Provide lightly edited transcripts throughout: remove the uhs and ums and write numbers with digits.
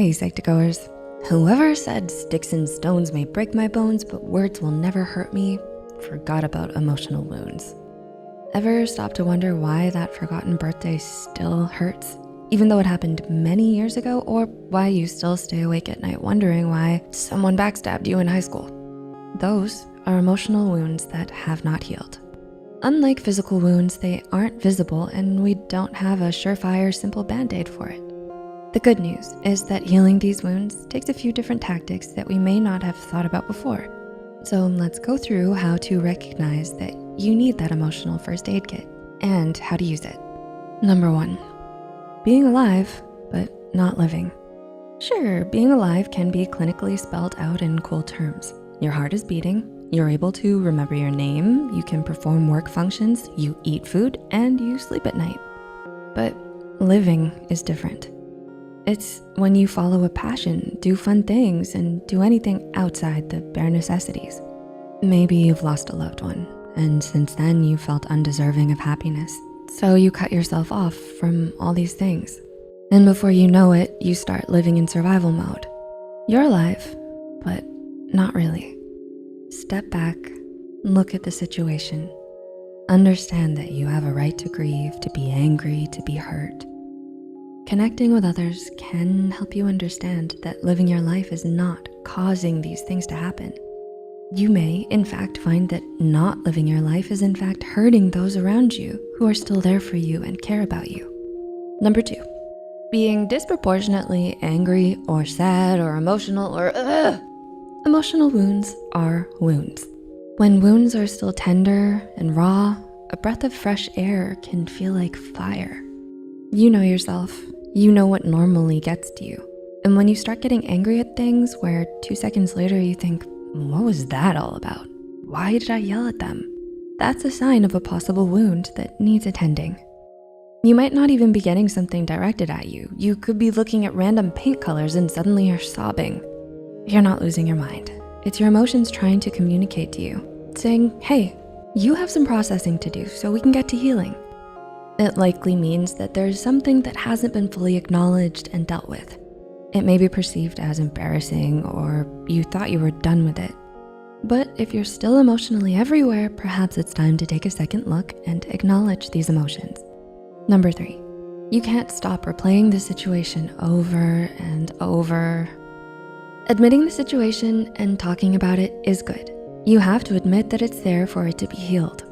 Hey Psych2Goers. Whoever said sticks and stones may break my bones, but words will never hurt me, forgot about emotional wounds. Ever stop to wonder why that forgotten birthday still hurts, even though it happened many years ago, or why you still stay awake at night wondering why someone backstabbed you in high school? Those are emotional wounds that have not healed. Unlike physical wounds, they aren't visible and we don't have a surefire, simple band-aid for it. The good news is that healing these wounds takes a few different tactics that we may not have thought about before. So let's go through how to recognize that you need that emotional first aid kit and how to use it. Number 1, being alive, but not living. Sure, being alive can be clinically spelled out in cool terms. Your heart is beating, you're able to remember your name, you can perform work functions, you eat food, and you sleep at night. But living is different. It's when you follow a passion, do fun things, and do anything outside the bare necessities. Maybe you've lost a loved one, and since then you felt undeserving of happiness. So you cut yourself off from all these things. And before you know it, you start living in survival mode. You're alive, but not really. Step back, look at the situation. Understand that you have a right to grieve, to be angry, to be hurt. Connecting with others can help you understand that living your life is not causing these things to happen. You may, in fact, find that not living your life is in fact hurting those around you who are still there for you and care about you. Number 2, being disproportionately angry or sad or emotional or Emotional wounds are wounds. When wounds are still tender and raw, a breath of fresh air can feel like fire. You know yourself. You know what normally gets to you. And when you start getting angry at things where 2 seconds later you think, what was that all about? Why did I yell at them? That's a sign of a possible wound that needs attending. You might not even be getting something directed at you. You could be looking at random paint colors and suddenly you're sobbing. You're not losing your mind. It's your emotions trying to communicate to you, saying, hey, you have some processing to do so we can get to healing. It likely means that there's something that hasn't been fully acknowledged and dealt with. It may be perceived as embarrassing or you thought you were done with it. But if you're still emotionally everywhere, perhaps it's time to take a second look and acknowledge these emotions. Number 3, you can't stop replaying the situation over and over. Admitting the situation and talking about it is good. You have to admit that it's there for it to be healed.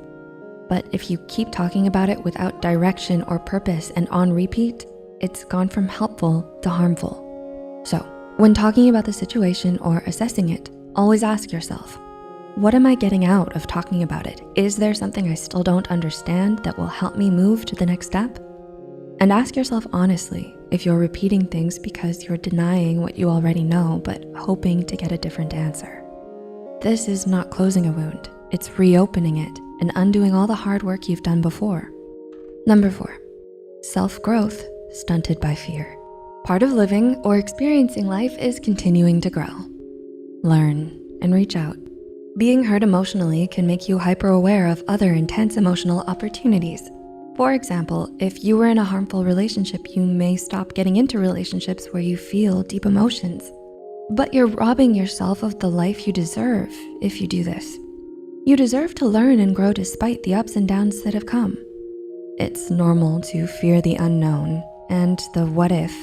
But if you keep talking about it without direction or purpose and on repeat, it's gone from helpful to harmful. So when talking about the situation or assessing it, always ask yourself, what am I getting out of talking about it? Is there something I still don't understand that will help me move to the next step? And ask yourself honestly if you're repeating things because you're denying what you already know, but hoping to get a different answer. This is not closing a wound, it's reopening it and undoing all the hard work you've done before. Number 4, self-growth stunted by fear. Part of living or experiencing life is continuing to grow. Learn and reach out. Being hurt emotionally can make you hyper-aware of other intense emotional opportunities. For example, if you were in a harmful relationship, you may stop getting into relationships where you feel deep emotions. But you're robbing yourself of the life you deserve if you do this. You deserve to learn and grow despite the ups and downs that have come. It's normal to fear the unknown and the what if,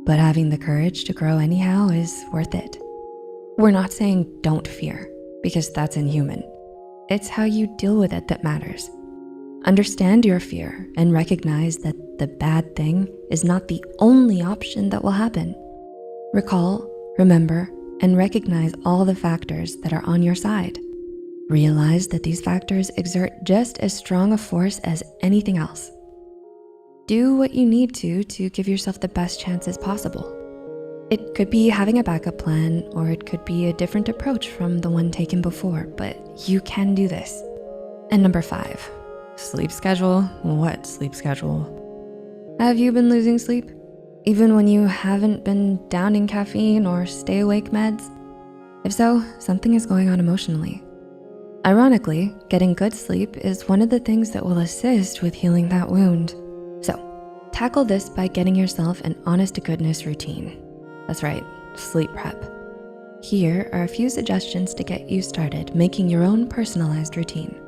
but having the courage to grow anyhow is worth it. We're not saying don't fear, because that's inhuman. It's how you deal with it that matters. Understand your fear and recognize that the bad thing is not the only option that will happen. Recall, remember, and recognize all the factors that are on your side. Realize that these factors exert just as strong a force as anything else. Do what you need to give yourself the best chances possible. It could be having a backup plan, or it could be a different approach from the one taken before, but you can do this. And number 5, sleep schedule. What sleep schedule? Have you been losing sleep? Even when you haven't been downing caffeine or stay awake meds? If so, something is going on emotionally. Ironically, getting good sleep is one of the things that will assist with healing that wound. So, tackle this by getting yourself an honest-to-goodness routine. That's right, sleep prep. Here are a few suggestions to get you started making your own personalized routine.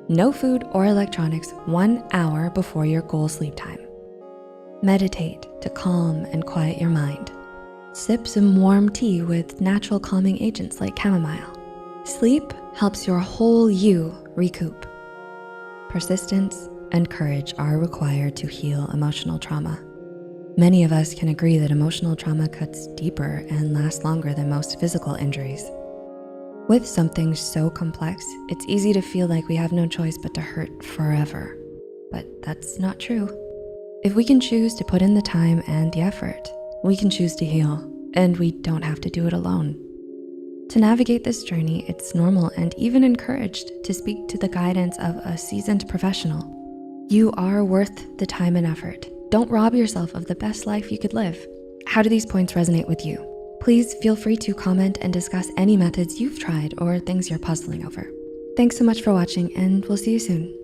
No food or electronics 1 hour before your goal sleep time. Meditate to calm and quiet your mind. Sip some warm tea with natural calming agents like chamomile. Sleep helps your whole you recoup. Persistence and courage are required to heal emotional trauma. Many of us can agree that emotional trauma cuts deeper and lasts longer than most physical injuries. With something so complex, it's easy to feel like we have no choice but to hurt forever. But that's not true. If we can choose to put in the time and the effort, we can choose to heal, and we don't have to do it alone. To navigate this journey, it's normal and even encouraged to speak to the guidance of a seasoned professional. You are worth the time and effort. Don't rob yourself of the best life you could live. How do these points resonate with you? Please feel free to comment and discuss any methods you've tried or things you're puzzling over. Thanks so much for watching, and we'll see you soon.